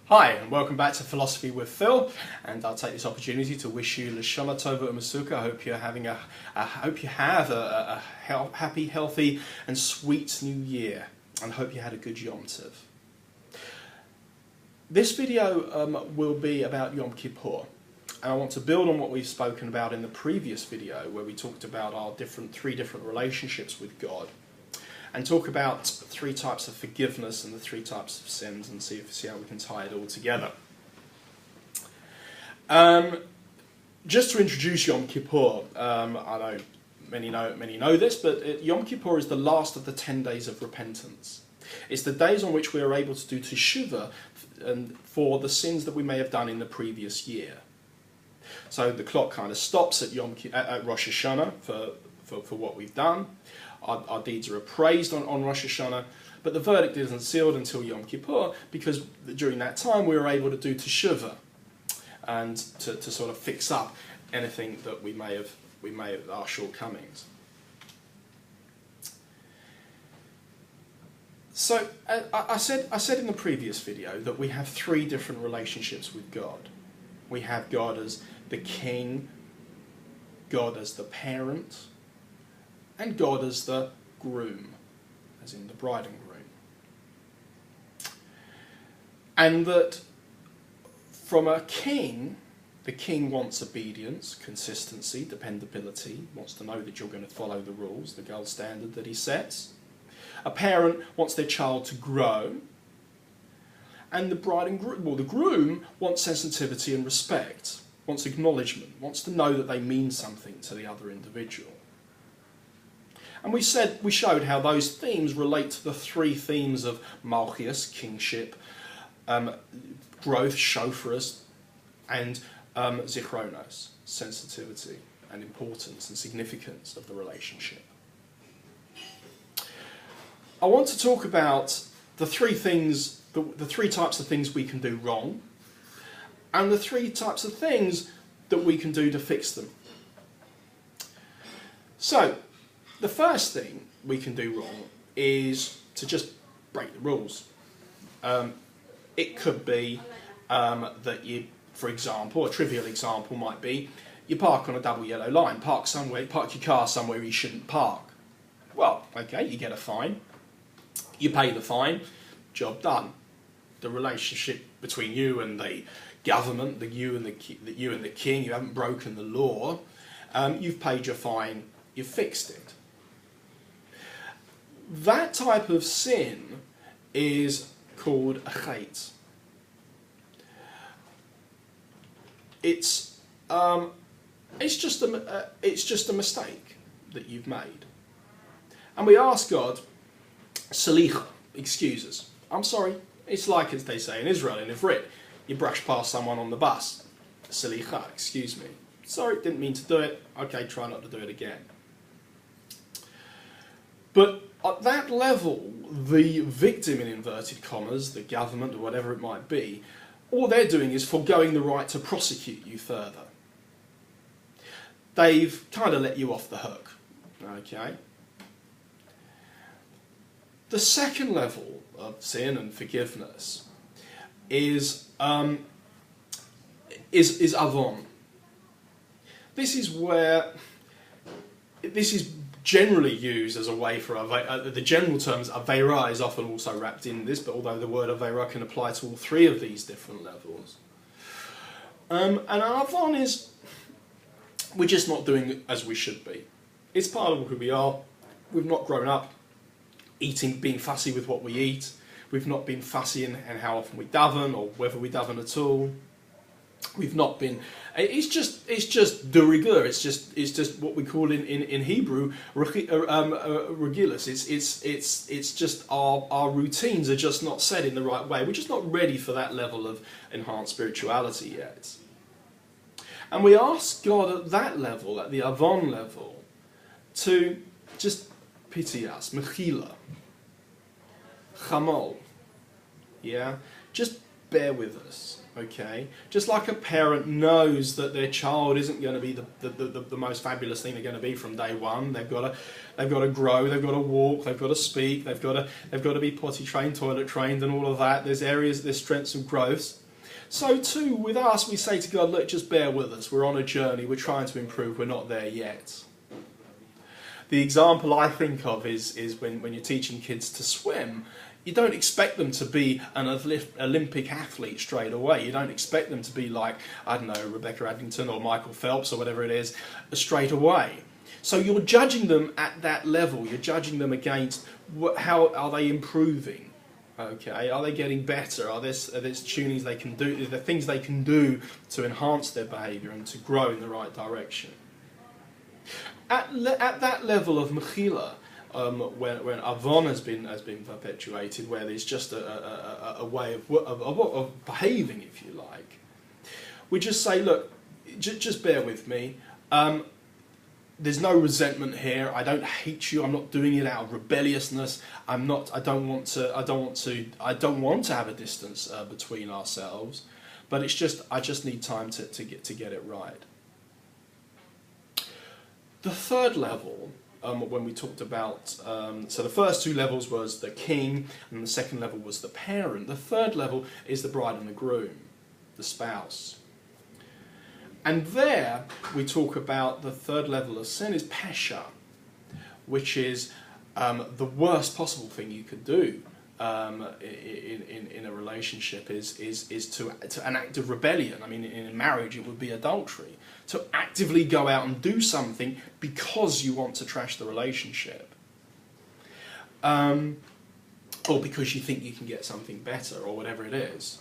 Hi, and welcome back to Philosophy with Phil, and I'll take this opportunity to wish you Lashana Tova Umasuka. I hope you have a happy, healthy, and sweet new year, and hope you had a good Yom Tov. This video will be about Yom Kippur, and I want to build on what we've spoken about in the previous video, where we talked about our three different relationships with God, and talk about three types of forgiveness and the three types of sins, and see how we can tie it all together. Just to introduce Yom Kippur, I know many know this, but Yom Kippur is the last of the 10 days of repentance. It's the days on which we are able to do teshuvah for the sins that we may have done in the previous year. So the clock kind of stops at Rosh Hashanah for what we've done. Our deeds are appraised on Rosh Hashanah, but the verdict isn't sealed until Yom Kippur, because during that time we were able to do teshuvah and to sort of fix up anything that we may have our shortcomings. So I said in the previous video that we have three different relationships with God. We have God as the king, God as the parent, and God as the groom, as in the bride and groom. And that from a king, the king wants obedience, consistency, dependability, wants to know that you're going to follow the rules, the gold standard that he sets. A parent wants their child to grow. And the bride and groom, well, the groom wants sensitivity and respect, wants acknowledgement, wants to know that they mean something to the other individual. And we showed how those themes relate to the three themes of Malchus, kingship, growth, shofarus, and zichronos, sensitivity and importance and significance of the relationship. I want to talk about the three things, the three types of things we can do wrong, and the three types of things that we can do to fix them. So, the first thing we can do wrong is to just break the rules. It could be that you, for example, a trivial example might be, you park on a double yellow line, park your car somewhere you shouldn't park. Well, okay, you get a fine, you pay the fine, job done. The relationship between you and the government, you and the king, you haven't broken the law, you've paid your fine, you've fixed it. That type of sin is called a chait. It's just a mistake that you've made, and we ask God, salicha, excuse us. I'm sorry. It's like, as they say in Israel, in Ivrit, you brush past someone on the bus. Salicha, excuse me. Sorry, didn't mean to do it. Okay, try not to do it again. But at that level, the victim, in inverted commas, the government or whatever it might be, all they're doing is foregoing the right to prosecute you further. They've kind of let you off the hook. Okay? The second level of sin and forgiveness is avon. This is generally used as a way for the general terms. Aveira is often also wrapped in this, but although the word Aveira can apply to all three of these different levels. And avon is, we're just not doing as we should be. It's part of who we are. We've not grown up being fussy with what we eat. We've not been fussy in how often we daven or whether we daven at all. We've not been. It's just de rigueur. It's just what we call in Hebrew regulus. It's just our routines are just not set in the right way. We're just not ready for that level of enhanced spirituality yet. And we ask God at that level, at the avon level, to just pity us, mechila, chamol, yeah, just bear with us. Okay, just like a parent knows that their child isn't going to be the most fabulous thing they're going to be from day one. They've got to grow. They've got to walk. They've got to speak. They've got to be potty trained, toilet trained, and all of that. There's strengths and growths. So too with us, we say to God, look, just bear with us. We're on a journey. We're trying to improve. We're not there yet. The example I think of is when you're teaching kids to swim. You don't expect them to be an Olympic athlete straight away. You don't expect them to be like, I don't know, Rebecca Addington or Michael Phelps or whatever it is, straight away. So you're judging them at that level. You're judging them against how are they improving. Okay, are they getting better? Are there tunings they can do? Are there things they can do to enhance their behaviour and to grow in the right direction? At that level of mechila, when Avon has been perpetuated, where there's just a way of behaving, if you like, we just say, look, just bear with me. There's no resentment here. I don't hate you. I'm not doing it out of rebelliousness. I don't want to have a distance between ourselves. But it's just I just need time to get it right. The third level. When we talked about, so the first two levels was the king, and the second level was the parent. The third level is the bride and the groom, the spouse. And there we talk about the third level of sin is pesha, which is the worst possible thing you could do in a relationship is to an act of rebellion. I mean, in marriage it would be adultery. To actively go out and do something because you want to trash the relationship. Or because you think you can get something better, or whatever it is.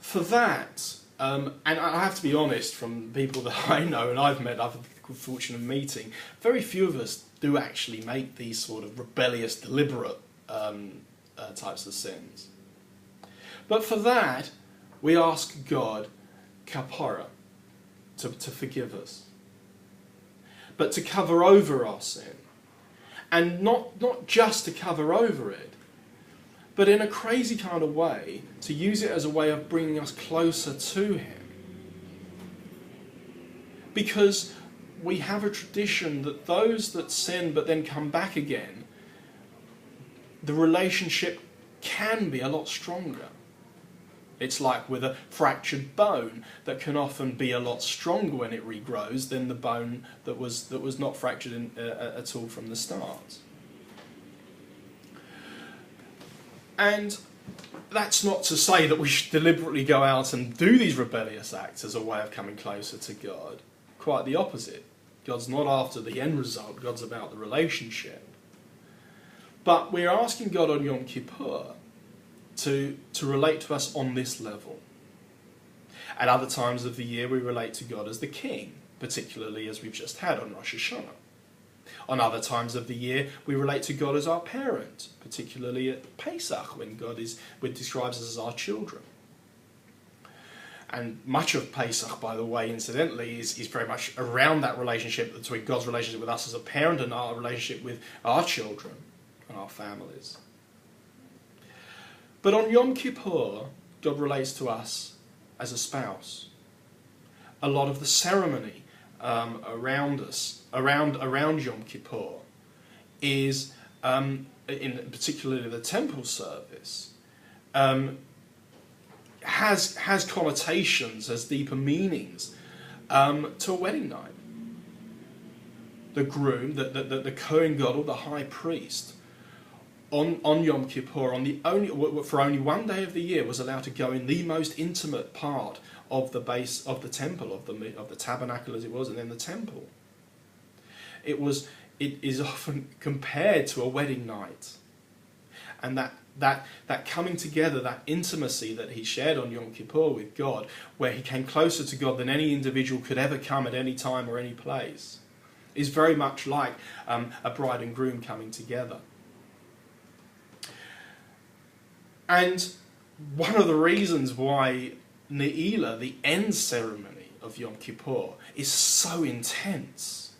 For that, and I have to be honest, from people that I know and I've met, I've had the good fortune of meeting, very few of us do actually make these sort of rebellious, deliberate types of sins. But for that, we ask God, kapara, to forgive us, but to cover over our sin, and not just to cover over it, but in a crazy kind of way to use it as a way of bringing us closer to Him, because we have a tradition that those that sin but then come back again, the relationship can be a lot stronger. It's like with a fractured bone that can often be a lot stronger when it regrows than the bone that was not fractured at all from the start. And that's not to say that we should deliberately go out and do these rebellious acts as a way of coming closer to God. Quite the opposite. God's not after the end result, God's about the relationship. But we're asking God on Yom Kippur to relate to us on this level. At other times of the year we relate to God as the King, particularly as we've just had on Rosh Hashanah. On other times of the year we relate to God as our parent, particularly at Pesach, when God describes us as our children. And much of Pesach, by the way, incidentally, is very much around that relationship between God's relationship with us as a parent and our relationship with our children and our families. But on Yom Kippur, God relates to us as a spouse. A lot of the ceremony around us, around Yom Kippur, is, in particularly the temple service, has connotations, has deeper meanings to a wedding night. The groom, the Kohen Gadol, the high priest, on Yom Kippur, for only one day of the year, was allowed to go in the most intimate part of the base of the temple, of the tabernacle as it was, and then the temple. It is often compared to a wedding night, and that coming together, that intimacy that he shared on Yom Kippur with God, where he came closer to God than any individual could ever come at any time or any place, is very much like a bride and groom coming together. And one of the reasons why Ne'ilah, the end ceremony of Yom Kippur, is so intense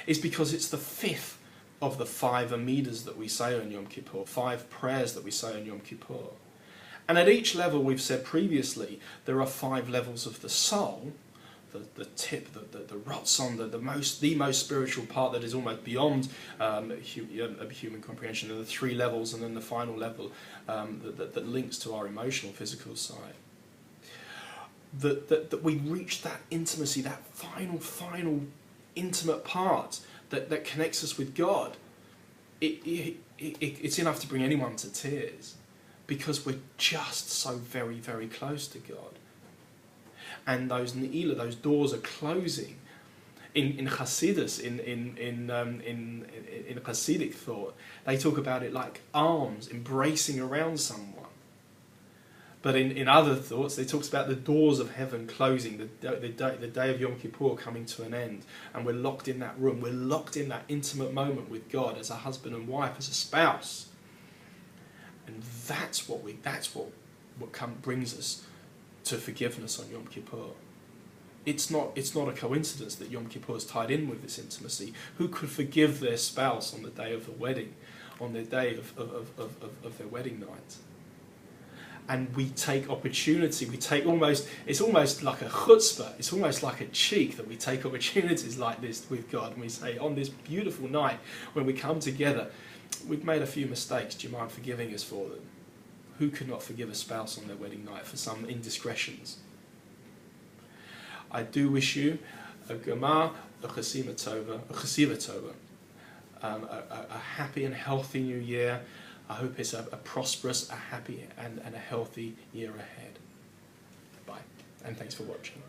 is because it's the fifth of the 5 Amidas that we say on Yom Kippur, 5 prayers that we say on Yom Kippur. And at each level, we've said previously, there are 5 levels of the soul. The tip, the rotzon, the most spiritual part that is almost beyond human comprehension, and the 3 levels, and then the final level that links to our emotional, physical side. That we reach that intimacy, that final intimate part that connects us with God. It's enough to bring anyone to tears, because we're just so very, very close to God. And those ne'ilah, those doors are closing. In Hasidus, in Hasidic thought, they talk about it like arms embracing around someone. But in other thoughts, they talk about the doors of heaven closing, the day of Yom Kippur coming to an end, and we're locked in that room. We're locked in that intimate moment with God as a husband and wife, as a spouse. And that's what brings us to forgiveness on Yom Kippur. It's not a coincidence that Yom Kippur is tied in with this intimacy. Who could forgive their spouse on the day of the wedding, on the day of their wedding night? And we take opportunity, it's almost like a chutzpah, it's almost like a cheek that we take opportunities like this with God, and we say, on this beautiful night, when we come together, we've made a few mistakes, do you mind forgiving us for them? Who could not forgive a spouse on their wedding night for some indiscretions? I do wish you a gemar, a chesiva tova, a happy and healthy new year. I hope it's a prosperous, a happy and a healthy year ahead. Bye, and thanks for watching.